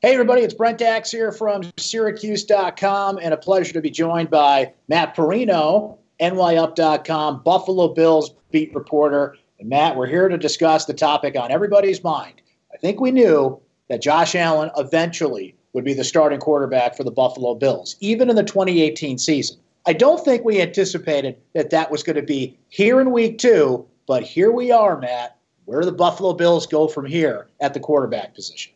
Hey, everybody, it's Brent here from Syracuse.com, and a pleasure to be joined by Matt Parrino, NYUp.com, Buffalo Bills beat reporter. And Matt, we're here to discuss the topic on everybody's mind. I think we knew that Josh Allen eventually would be the starting quarterback for the Buffalo Bills, even in the 2018 season. I don't think we anticipated that that was going to be here in week 2, but here we are, Matt. Where do the Buffalo Bills go from here at the quarterback position?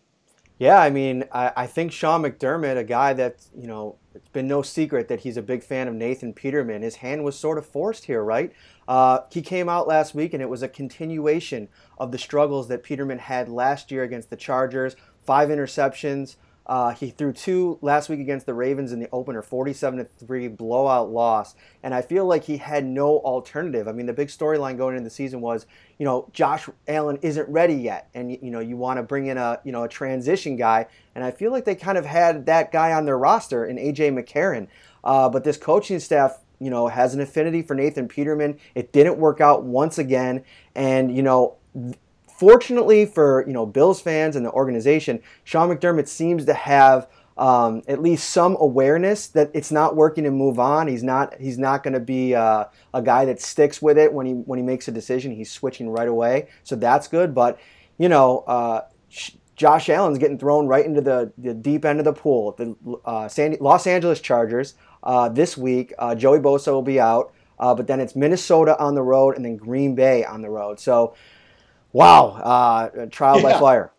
Yeah, I mean, I think Sean McDermott, a guy that, it's been no secret that he's a big fan of Nathan Peterman. His hand was sort of forced here, right? He came out last week, and it was a continuation of the struggles that Peterman had last year against the Chargers. 5 interceptions. He threw 2 last week against the Ravens in the opener, 47-3 blowout loss. And I feel like he had no alternative. I mean, the big storyline going into the season was, Josh Allen isn't ready yet. And, you want to bring in a transition guy. And I feel like they kind of had that guy on their roster in A.J. McCarron. But this coaching staff, has an affinity for Nathan Peterman. It didn't work out once again. And, fortunately for Bills fans and the organization, Sean McDermott seems to have at least some awareness that it's not working and move on. He's not going to be a guy that sticks with it when he makes a decision. He's switching right away, so that's good. But Josh Allen's getting thrown right into the deep end of the pool. The Los Angeles Chargers this week. Joey Bosa will be out, but then it's Minnesota on the road and then Green Bay on the road. So. Wow, trial by fire.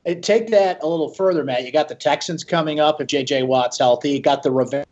And take that a little further, Matt. You got the Texans coming up if J.J. Watt's healthy. You got the revenge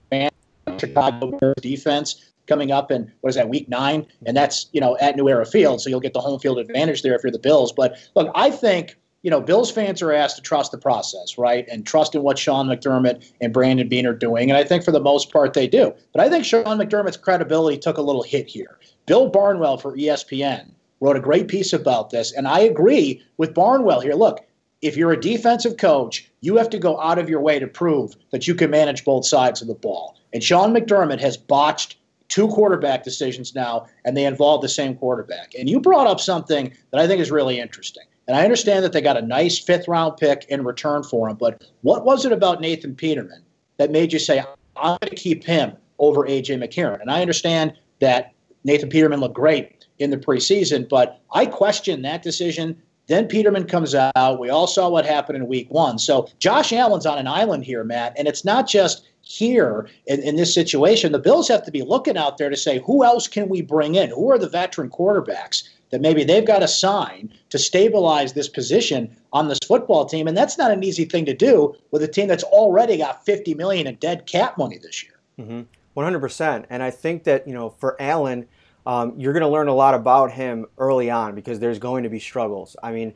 Chicago defense coming up in, week 9? And that's, at New Era Field, so you'll get the home field advantage there if you're the Bills. But, look, I think, Bills fans are asked to trust the process, right, and trust in what Sean McDermott and Brandon Beane are doing. And I think for the most part they do. But I think Sean McDermott's credibility took a little hit here. Bill Barnwell for ESPN wrote a great piece about this, and I agree with Barnwell here. Look, if you're a defensive coach, you have to go out of your way to prove that you can manage both sides of the ball. And Sean McDermott has botched 2 quarterback decisions now, and they involve the same quarterback. And you brought up something that I think is really interesting. And I understand that they got a nice 5th-round pick in return for him, but what was it about Nathan Peterman that made you say, I'm going to keep him over A.J. McCarron? And I understand that Nathan Peterman looked great in the preseason, but I question that decision. Then Peterman comes out. We all saw what happened in week 1. So Josh Allen's on an island here, Matt, and it's not just here in this situation. The Bills have to be looking out there to say, who else can we bring in? Who are the veteran quarterbacks that maybe they've got to sign to stabilize this position on this football team? And that's not an easy thing to do with a team that's already got $50 million in dead cap money this year. Mm-hmm. 100%. And I think that, for Allen, you're going to learn a lot about him early on because there's going to be struggles. I mean,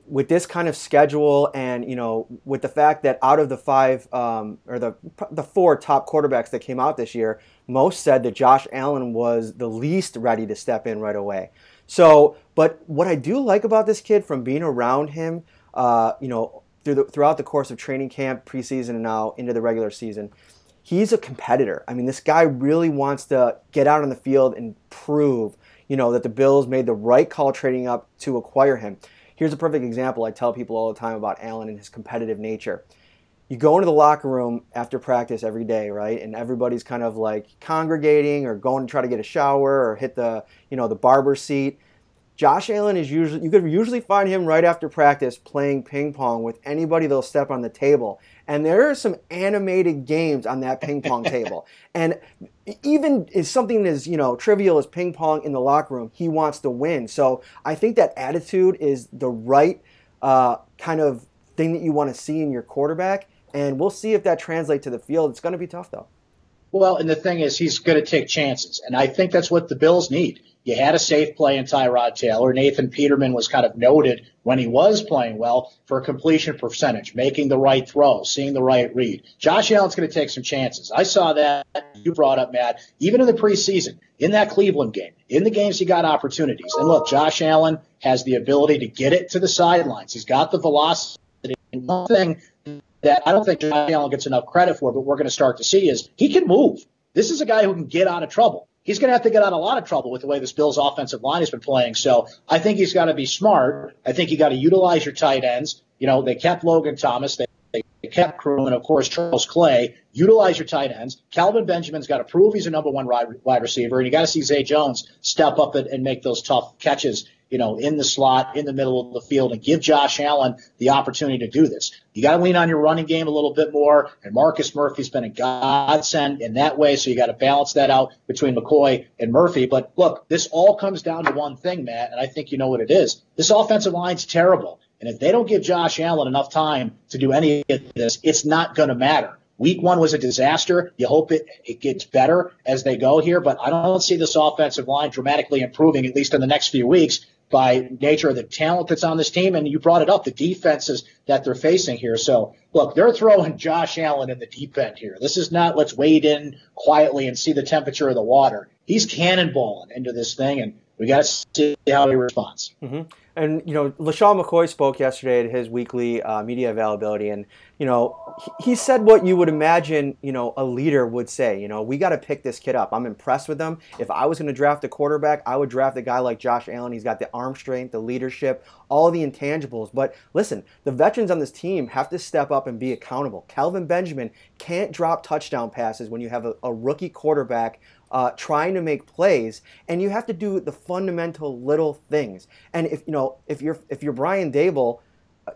with this kind of schedule and, with the fact that out of the 5 or the 4 top quarterbacks that came out this year, most said that Josh Allen was the least ready to step in right away. So, but what I do like about this kid from being around him, throughout the course of training camp, preseason, and now into the regular season, he's a competitor. I mean, this guy really wants to get out on the field and prove, that the Bills made the right call trading up to acquire him. Here's a perfect example I tell people all the time about Allen and his competitive nature. You go into the locker room after practice every day, right? And everybody's kind of like congregating or going to try to get a shower or hit the, the barber seat. Josh Allen you could usually find him right after practice playing ping pong with anybody that'll step on the table. And there are some animated games on that ping pong table. And even is something as, trivial as ping pong in the locker room, he wants to win. So I think that attitude is the right kind of thing that you want to see in your quarterback. And we'll see if that translates to the field. It's going to be tough, though. Well, and the thing is, he's going to take chances. And I think that's what the Bills need. You had a safe play in Tyrod Taylor. Nathan Peterman was kind of noted when he was playing well for a completion percentage, making the right throw, seeing the right read. Josh Allen's going to take some chances. I saw that you brought up, Matt, even in the preseason, in that Cleveland game, in the games he got opportunities. And look, Josh Allen has the ability to get it to the sidelines. He's got the velocity. And one thing that I don't think Josh Allen gets enough credit for, but we're going to start to see is he can move. This is a guy who can get out of trouble. He's going to have to get out of a lot of trouble with the way this Bills offensive line has been playing. So I think he's got to be smart. I think you got to utilize your tight ends. They kept Logan Thomas. They They kept Crew and, of course, Charles Clay. Utilize your tight ends. Calvin Benjamin's got to prove he's a number one wide receiver, and you got to see Zay Jones step up and make those tough catches, in the slot, in the middle of the field, and give Josh Allen the opportunity to do this. You got to lean on your running game a little bit more, and Marcus Murphy's been a godsend in that way, so you got to balance that out between McCoy and Murphy. But look, this all comes down to one thing, Matt, and I think you know what it is. This offensive line's terrible, and if they don't give Josh Allen enough time to do any of this, it's not going to matter. Week 1 was a disaster. You hope it gets better as they go here, but I don't see this offensive line dramatically improving, at least in the next few weeks, by nature of the talent that's on this team. And you brought it up, the defenses that they're facing here. So, look, they're throwing Josh Allen in the deep end here. This is not let's wade in quietly and see the temperature of the water. He's cannonballing into this thing, and we got to see how he responds. Mm-hmm. And, LaShawn McCoy spoke yesterday at his weekly media availability, and, he said what you would imagine, a leader would say. We got to pick this kid up. I'm impressed with him. If I was going to draft a quarterback, I would draft a guy like Josh Allen. He's got the arm strength, the leadership, all the intangibles. But listen, the veterans on this team have to step up and be accountable. Calvin Benjamin can't drop touchdown passes when you have a rookie quarterback trying to make plays, and you have to do the fundamental little things. And if you're Brian Daboll,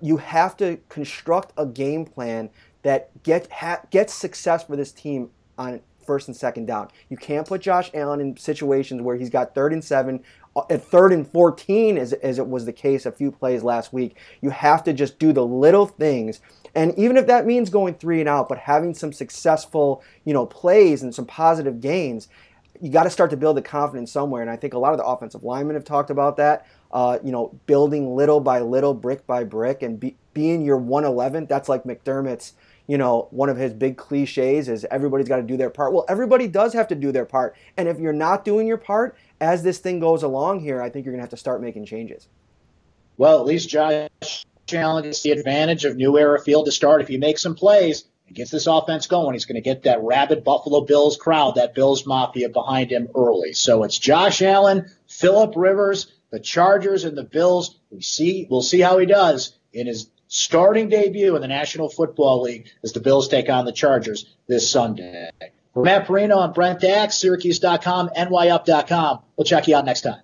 you have to construct a game plan that gets success for this team on first and second down. You can't put Josh Allen in situations where he's got 3rd and 7, at 3rd and 14, as it was the case a few plays last week. You have to just do the little things. And even if that means going 3 and out, but having some successful, plays and some positive gains, you got to start to build the confidence somewhere. And I think a lot of the offensive linemen have talked about that, building little by little, brick by brick, and being your 111. That's like McDermott's, one of his big cliches is everybody's got to do their part. Well, everybody does have to do their part. And if you're not doing your part, as this thing goes along here, I think you're going to have to start making changes. Well, at least Josh Allen gets the advantage of New Era Field to start. If he makes some plays and gets this offense going, he's going to get that rabid Buffalo Bills crowd, that Bills Mafia behind him early. So it's Josh Allen, Phillip Rivers, the Chargers, and the Bills. We'll see how he does in his starting debut in the National Football League as the Bills take on the Chargers this Sunday. For Matt Parrino and Brent Dax, Syracuse.com, NYUp.com. We'll check you out next time.